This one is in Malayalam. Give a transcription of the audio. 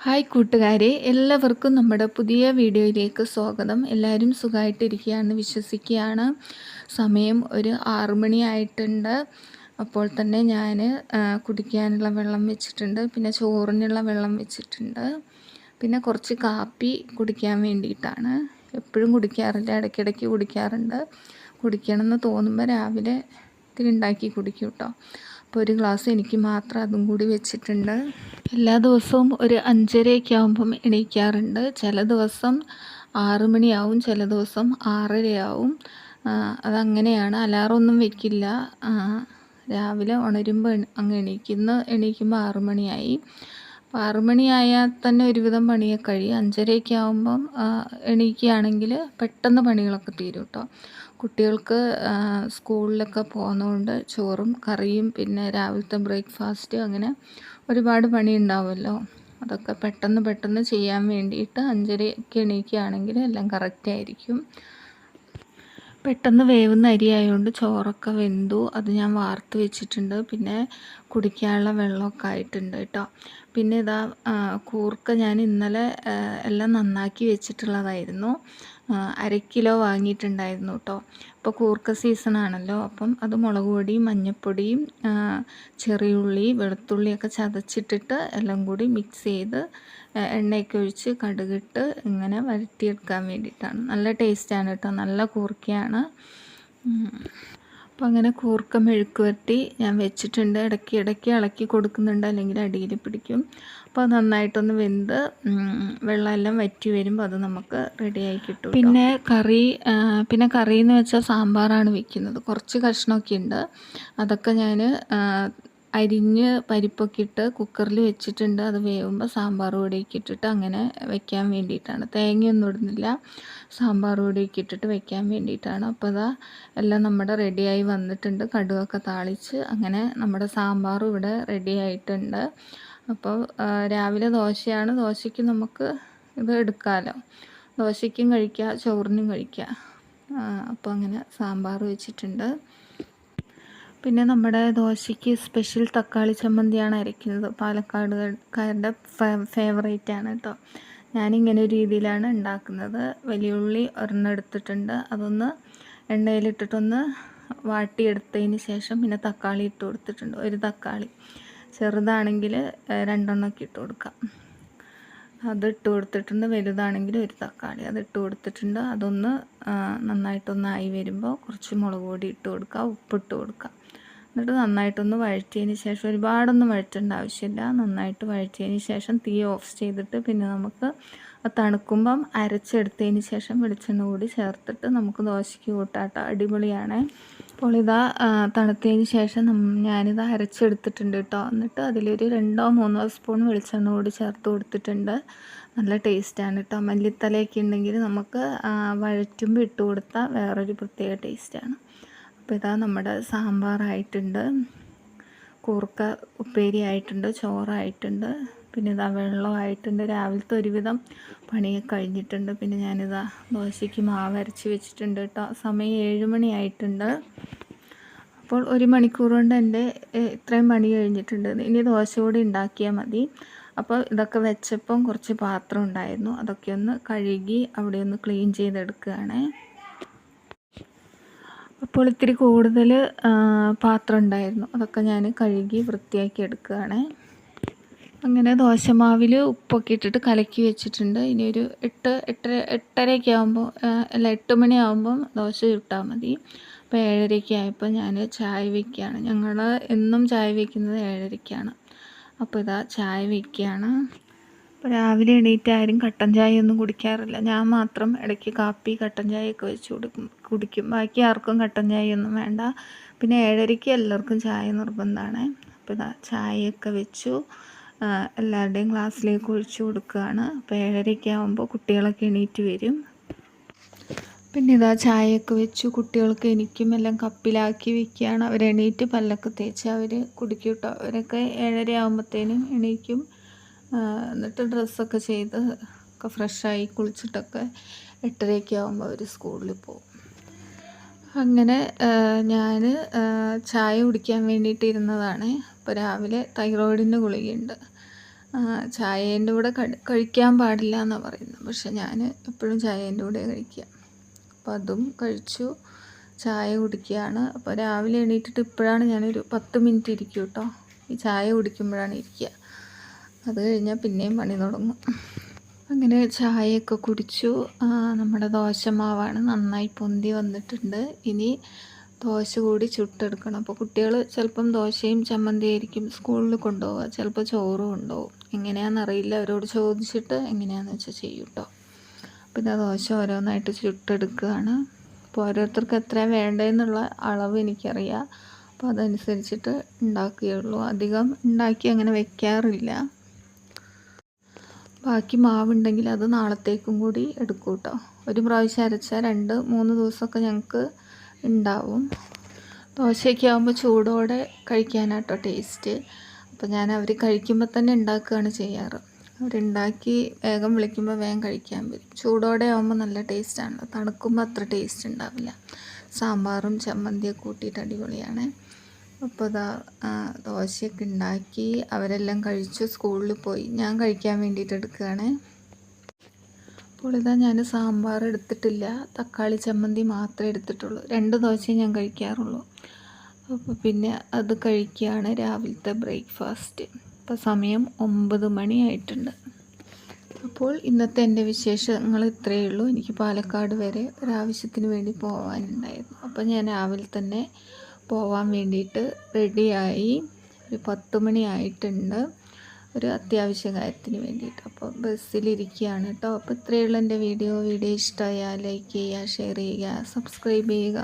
ഹായ് കൂട്ടുകാരെ, എല്ലാവർക്കും നമ്മുടെ പുതിയ വീഡിയോയിലേക്ക് സ്വാഗതം. എല്ലാവരും സുഖമായിട്ടിരിക്കുകയാണെന്ന് വിശ്വസിക്കുകയാണ്. സമയം ഒരു 6 മണിയായിട്ടുണ്ട്. അപ്പോൾ തന്നെ ഞാൻ കുടിക്കാനുള്ള വെള്ളം വെച്ചിട്ടുണ്ട്, പിന്നെ ചോറിനുള്ള വെള്ളം വെച്ചിട്ടുണ്ട്, പിന്നെ കുറച്ച് കാപ്പി കുടിക്കാൻ വേണ്ടിയിട്ടാണ്. എപ്പോഴും കുടിക്കാറില്ല, ഇടയ്ക്കിടയ്ക്ക് കുടിക്കാറുണ്ട്. കുടിക്കണമെന്ന് തോന്നുമ്പോൾ രാവിലെ ഇത്തിരി ഉണ്ടാക്കി കുടിക്കും കേട്ടോ. അപ്പോൾ ഒരു ഗ്ലാസ് എനിക്ക് മാത്രം അതും കൂടി വെച്ചിട്ടുണ്ട്. എല്ലാ ദിവസവും ഒരു 5:30 ആകുമ്പം എണീക്കാറുണ്ട്. ചില ദിവസം 6 മണിയാവും, ചില ദിവസം 6:30 ആവും. അതങ്ങനെയാണ്. അലാറമൊന്നും വെക്കില്ല. രാവിലെ ഉണരുമ്പോൾ അങ്ങ് എണീക്കുമ്പോൾ 6 മണിയായി. 6 മണിയായാൽ തന്നെ ഒരുവിധം പണിയൊക്കെ കഴിയും. 5:30 ആകുമ്പം എണീക്കുകയാണെങ്കിൽ പെട്ടെന്ന് പണികളൊക്കെ തീരും കേട്ടോ. കുട്ടികൾക്ക് സ്കൂളിലൊക്കെ പോകുന്നതുകൊണ്ട് ചോറും കറിയും പിന്നെ രാവിലത്തെ ബ്രേക്ക്ഫാസ്റ്റ് അങ്ങനെ ഒരുപാട് പണി ഉണ്ടാവുമല്ലോ. അതൊക്കെ പെട്ടെന്ന് ചെയ്യാൻ വേണ്ടിയിട്ട് 5:30 എണീക്കുകയാണെങ്കിൽ എല്ലാം കറക്റ്റായിരിക്കും. പെട്ടെന്ന് വേവുന്ന അരി ആയതുകൊണ്ട് ചോറൊക്കെ വെന്തു. അത് ഞാൻ വാർത്ത് വെച്ചിട്ടുണ്ട്. പിന്നെ കുടിക്കാനുള്ള വെള്ളമൊക്കെ ആയിട്ടുണ്ട് കേട്ടോ. പിന്നെ ഇതാ കൂർക്ക ഞാൻ ഇന്നലെ എല്ലാം നന്നാക്കി വെച്ചിട്ടുള്ളതായിരുന്നു. 1/2 കിലോ വാങ്ങിയിട്ടുണ്ടായിരുന്നു കേട്ടോ. ഇപ്പോൾ കൂർക്ക സീസണാണല്ലോ. അപ്പം അത് മുളക് പൊടിയും മഞ്ഞൾപ്പൊടിയും ചെറിയുള്ളി വെളുത്തുള്ളിയൊക്കെ ചതച്ചിട്ടിട്ട് എല്ലാം കൂടി മിക്സ് ചെയ്ത് എണ്ണയൊക്കെ ഒഴിച്ച് കടുകിട്ട് ഇങ്ങനെ വഴറ്റിയെടുക്കാൻ വേണ്ടിയിട്ടാണ്. നല്ല ടേസ്റ്റാണ് കേട്ടോ, നല്ല കൂർക്കയാണ്. അപ്പോൾ അങ്ങനെ കൂർക്ക മെഴുക്ക് വരട്ടി ഞാൻ വെച്ചിട്ടുണ്ട്. ഇടയ്ക്ക് ഇളക്കി കൊടുക്കുന്നുണ്ട്, അല്ലെങ്കിൽ അടിയിൽ പിടിക്കും. അപ്പോൾ നന്നായിട്ടൊന്ന് വെന്ത് വെള്ളമെല്ലാം വറ്റി വരുമ്പോൾ അത് നമുക്ക് റെഡിയായി കിട്ടും. പിന്നെ കറി എന്ന് വെച്ചാൽ സാമ്പാറാണ് വെക്കുന്നത്. കുറച്ച് കഷ്ണമൊക്കെ ഉണ്ട്. അതൊക്കെ ഞാൻ അരിഞ്ഞ് പരിപ്പൊക്കെ ഇട്ട് കുക്കറിൽ വെച്ചിട്ടുണ്ട്. അത് വേവുമ്പോൾ സാമ്പാർ പൊടിയൊക്കെ ഇട്ടിട്ട് അങ്ങനെ വെക്കാൻ വേണ്ടിയിട്ടാണ്. തേങ്ങയൊന്നും ഇടുന്നില്ല, സാമ്പാർ പൊടിയൊക്കെ ഇട്ടിട്ട് വെക്കാൻ വേണ്ടിയിട്ടാണ്. അപ്പോൾ അതാ എല്ലാം നമ്മുടെ റെഡിയായി വന്നിട്ടുണ്ട്. കടുകൊക്കെ താളിച്ച് അങ്ങനെ നമ്മുടെ സാമ്പാറും ഇവിടെ റെഡി ആയിട്ടുണ്ട്. അപ്പോൾ രാവിലെ ദോശയാണ്. ദോശയ്ക്ക് നമുക്ക് ഇത് എടുക്കാമല്ലോ. ദോശയ്ക്കും കഴിക്കുക, ചോറിനും കഴിക്കുക. അപ്പോൾ അങ്ങനെ സാമ്പാർ വെച്ചിട്ടുണ്ട്. പിന്നെ നമ്മുടെ ദോശയ്ക്ക് സ്പെഷ്യൽ തക്കാളി ചമ്മന്തിയാണ് അരയ്ക്കുന്നത്. പാലക്കാടുകാരുടെ ഫേവറേറ്റാണ് കേട്ടോ. ഞാനിങ്ങനെ ഒരു രീതിയിലാണ് ഉണ്ടാക്കുന്നത്. വലിയ ഉള്ളി ഒരെണ്ണം എടുത്തിട്ടുണ്ട്. അതൊന്ന് എണ്ണയിലിട്ടിട്ടൊന്ന് വാട്ടിയെടുത്തതിന് ശേഷം പിന്നെ തക്കാളി ഇട്ട് കൊടുത്തിട്ടുണ്ട്. ഒരു തക്കാളി ചെറുതാണെങ്കിൽ 2 എണ്ണമൊക്കെ ഇട്ട് കൊടുക്കാം. അതിട്ട് കൊടുത്തിട്ടുണ്ട്. വലുതാണെങ്കിൽ ഒരു തക്കാളി അതിട്ട് കൊടുത്തിട്ടുണ്ട്. അതൊന്ന് നന്നായിട്ടൊന്നായി വരുമ്പോൾ കുറച്ച് മുളക് പൊടി ഇട്ട് കൊടുക്കുക, ഉപ്പിട്ട് കൊടുക്കുക. എന്നിട്ട് നന്നായിട്ടൊന്ന് വഴറ്റിയതിന് ശേഷം, ഒരുപാടൊന്നും വഴറ്റേണ്ട ആവശ്യമില്ല, നന്നായിട്ട് വഴറ്റിയതിന് ശേഷം തീ ഓഫ് ചെയ്തിട്ട് പിന്നെ നമുക്ക് തണുക്കുമ്പം അരച്ചെടുത്തതിന് ശേഷം വെളിച്ചെണ്ണ കൂടി ചേർത്തിട്ട് നമുക്ക് ദോശയ്ക്ക് കൂട്ടാട്ടോ. അടിപൊളിയാണ്. അപ്പോൾ ഇതാ തണുത്തതിന് ശേഷം ഞാനിത് അരച്ചെടുത്തിട്ടുണ്ട് കേട്ടോ. എന്നിട്ട് അതിലൊരു 2-3 സ്പൂൺ വെളിച്ചെണ്ണ കൂടി ചേർത്ത് കൊടുത്തിട്ടുണ്ട്. നല്ല ടേസ്റ്റാണ് കേട്ടോ. മല്ലിത്തലയൊക്കെ ഉണ്ടെങ്കിൽ നമുക്ക് വഴറ്റുമ്പോൾ ഇട്ട് കൊടുത്താൽ വേറൊരു പ്രത്യേക ടേസ്റ്റാണ്. അപ്പോൾ ഇതാ നമ്മുടെ സാമ്പാറായിട്ടുണ്ട്, കൂർക്ക ഉപ്പേരി ആയിട്ടുണ്ട്, ചോറായിട്ടുണ്ട്, പിന്നെ ഇതാ വെള്ളമായിട്ടുണ്ട്. രാവിലത്തെ ഒരുവിധം പണിയൊക്കെ കഴിഞ്ഞിട്ടുണ്ട്. പിന്നെ ഞാനിതാ ദോശയ്ക്ക് മാവ് അരച്ച് വെച്ചിട്ടുണ്ട് കേട്ടോ. സമയം 7 മണിയായിട്ടുണ്ട്. അപ്പോൾ 1 മണിക്കൂർ കൊണ്ട് എൻ്റെ ഇത്രയും പണി കഴിഞ്ഞിട്ടുണ്ട്. ഇനി ദോശ കൂടി ഉണ്ടാക്കിയാൽ മതി. അപ്പോൾ ഇതൊക്കെ വെച്ചപ്പം കുറച്ച് പാത്രം ഉണ്ടായിരുന്നു, അതൊക്കെ ഒന്ന് കഴുകി അവിടെ ഒന്ന് ക്ലീൻ ചെയ്തെടുക്കുകയാണ്. അപ്പോൾ ഇത്തിരി കൂടുതൽ പാത്രം ഉണ്ടായിരുന്നു, അതൊക്കെ ഞാൻ കഴുകി വൃത്തിയാക്കി എടുക്കുകയാണ്. അങ്ങനെ ദോശമാവിൽ ഉപ്പൊക്കെ ഇട്ടിട്ട് കലക്കി വെച്ചിട്ടുണ്ട്. ഇനി ഒരു 8-8:30 ആകുമ്പോൾ 8 മണിയാകുമ്പം ദോശ ചുട്ടാൽ മതി. അപ്പോൾ 7:30 ആയപ്പോൾ ഞാൻ ചായ വയ്ക്കുകയാണ്. ഞങ്ങൾ എന്നും ചായ വയ്ക്കുന്നത് 7:30-ക്കാണ്. അപ്പോൾ ഇതാ ചായ വയ്ക്കുകയാണ്. അപ്പോൾ രാവിലെ എണീറ്റ് ആരും കട്ടൻ ചായ ഒന്നും കുടിക്കാറില്ല. ഞാൻ മാത്രം ഇടയ്ക്ക് കാപ്പി കട്ടൻ ചായയൊക്കെ വെച്ച് കുടിക്കും. ബാക്കി ആർക്കും കട്ടൻ ചായയൊന്നും വേണ്ട. പിന്നെ 7:30-ക്ക് എല്ലാവർക്കും ചായ നിർബന്ധമാണ്. അപ്പോൾ ഇതാ ചായയൊക്കെ വെച്ചു, എല്ലാവരുടെയും ഗ്ലാസ്സിലേക്ക് ഒഴിച്ചു കൊടുക്കുകയാണ്. അപ്പോൾ 7:30-ക്ക് ആകുമ്പോൾ കുട്ടികളൊക്കെ എണീറ്റ് വരും. പിന്നെ ഇതാ ചായയൊക്കെ വെച്ചു, കുട്ടികൾക്ക് എനിക്കും എല്ലാം കപ്പിലാക്കി വെക്കുകയാണ്. അവരെണീറ്റ് പല്ലൊക്കെ തേച്ച് അവർ കുടിക്കും കേട്ടോ. അവരൊക്കെ 7:30 ആകുമ്പോഴത്തേനും എണീക്കും. എന്നിട്ട് ഡ്രസ്സൊക്കെ ചെയ്ത് ഒക്കെ ഫ്രഷായി കുളിച്ചിട്ടൊക്കെ 8:30-ക്ക് ആകുമ്പോൾ അവർ സ്കൂളിൽ പോകും. അങ്ങനെ ഞാൻ ചായ കുടിക്കാൻ വേണ്ടിയിട്ട് ഇരുന്നതാണ്. ഇപ്പോൾ രാവിലെ തൈറോയിഡിൻ്റെ ഗുളികയുണ്ട്, ചായേൻ്റെ കൂടെ കഴിക്കാൻ പാടില്ല എന്നാണ് പറയുന്നത്. പക്ഷെ ഞാൻ എപ്പോഴും ചായേൻ്റെ കൂടെ കഴിക്കുക. അപ്പോൾ അതും കഴിച്ചു, ചായ കുടിക്കുകയാണ്. അപ്പോൾ രാവിലെ എണീറ്റിട്ട് ഇപ്പോഴാണ് ഞാനൊരു 10 മിനിറ്റ് ഇരിക്കും കേട്ടോ. ഈ ചായ കുടിക്കുമ്പോഴാണ് ഇരിക്കുക. അത് കഴിഞ്ഞാൽ പിന്നെയും പണി തുടങ്ങും. അങ്ങനെ ചായയൊക്കെ കുടിച്ചു. നമ്മുടെ ദോശമാവാണ് നന്നായി പൊന്തി വന്നിട്ടുണ്ട്. ഇനി ദോശ കൂടി ചുട്ടെടുക്കണം. അപ്പോൾ കുട്ടികൾ ചിലപ്പം ദോശയും ചമ്മന്തിയായിരിക്കും സ്കൂളിൽ കൊണ്ടുപോവുക, ചിലപ്പോൾ ചോറ് കൊണ്ടുപോകും. എങ്ങനെയാണെന്നറിയില്ല, അവരോട് ചോദിച്ചിട്ട് എങ്ങനെയാണെന്ന് വെച്ചാൽ ചെയ്യും കേട്ടോ. പിന്നെ ദോശ ഓരോന്നായിട്ട് ചുട്ടെടുക്കുകയാണ്. അപ്പോൾ ഓരോരുത്തർക്ക് എത്ര വേണ്ടതെന്നുള്ള അളവ് എനിക്കറിയാം. അപ്പോൾ അതനുസരിച്ചിട്ട് ഉണ്ടാക്കുകയുള്ളൂ. അധികം ഉണ്ടാക്കി അങ്ങനെ വെക്കാറില്ല. ബാക്കി മാവുണ്ടെങ്കിൽ അത് നാളത്തേക്കും കൂടി എടുക്കും കേട്ടോ. ഒരു പ്രാവശ്യം അരച്ചാൽ 2-3 ദിവസമൊക്കെ ഞങ്ങൾക്ക് ഉണ്ടാവും. ദോശയൊക്കെ ആകുമ്പോൾ ചൂടോടെ കഴിക്കാനാട്ടോ ടേസ്റ്റ്. അപ്പോൾ ഞാൻ അവർ കഴിക്കുമ്പോൾ തന്നെ ഉണ്ടാക്കുകയാണ് ചെയ്യാറ്. അവരുണ്ടാക്കി വേഗം വിളിക്കുമ്പോൾ വേഗം കഴിക്കാൻ വരും. ചൂടോടെ ആകുമ്പോൾ നല്ല ടേസ്റ്റാണല്ലോ, തണുക്കുമ്പോൾ അത്ര ടേസ്റ്റ് ഉണ്ടാവില്ല. സാമ്പാറും ചമ്മന്തിയൊക്കെ കൂട്ടിയിട്ട് അടിപൊളിയാണ്. അപ്പോൾ ദോശയൊക്കെ ഉണ്ടാക്കി അവരെല്ലാം കഴിച്ചു, സ്കൂളിൽ പോയി. ഞാൻ കഴിക്കാൻ വേണ്ടിയിട്ട് എടുക്കുകയാണ്. അപ്പോൾ ഞാൻ സാമ്പാർ എടുത്തിട്ടില്ല, തക്കാളി ചമ്മന്തി മാത്രമേ എടുത്തിട്ടുള്ളൂ. 2 ദോശയെ ഞാൻ കഴിക്കാറുള്ളൂ. അപ്പോൾ പിന്നെ അത് കഴിക്കുകയാണ് രാവിലത്തെ ബ്രേക്ക്ഫാസ്റ്റ്. ഇപ്പോൾ സമയം 9 മണിയായിട്ടുണ്ട്. അപ്പോൾ ഇന്നത്തെ എൻ്റെ വിശേഷങ്ങൾ ഇത്രയേ ഉള്ളൂ. എനിക്ക് പാലക്കാട് വരെ ഒരാവശ്യത്തിന് വേണ്ടി പോകാനുണ്ടായിരുന്നു. അപ്പോൾ ഞാൻ രാവിലെ തന്നെ പോവാൻ വേണ്ടിയിട്ട് റെഡിയായി. ഒരു 10 മണി ആയിട്ടുണ്ട്, ഒരു അത്യാവശ്യ കാര്യത്തിന് വേണ്ടിയിട്ട്. അപ്പോൾ ബസ്സിലിരിക്കുകയാണ് കേട്ടോ. അപ്പോൾ ഇത്രയുള്ള എൻ്റെ വീഡിയോ ഇഷ്ടമായാൽ ലൈക്ക് ചെയ്യുക, ഷെയർ ചെയ്യുക, സബ്സ്ക്രൈബ് ചെയ്യുക.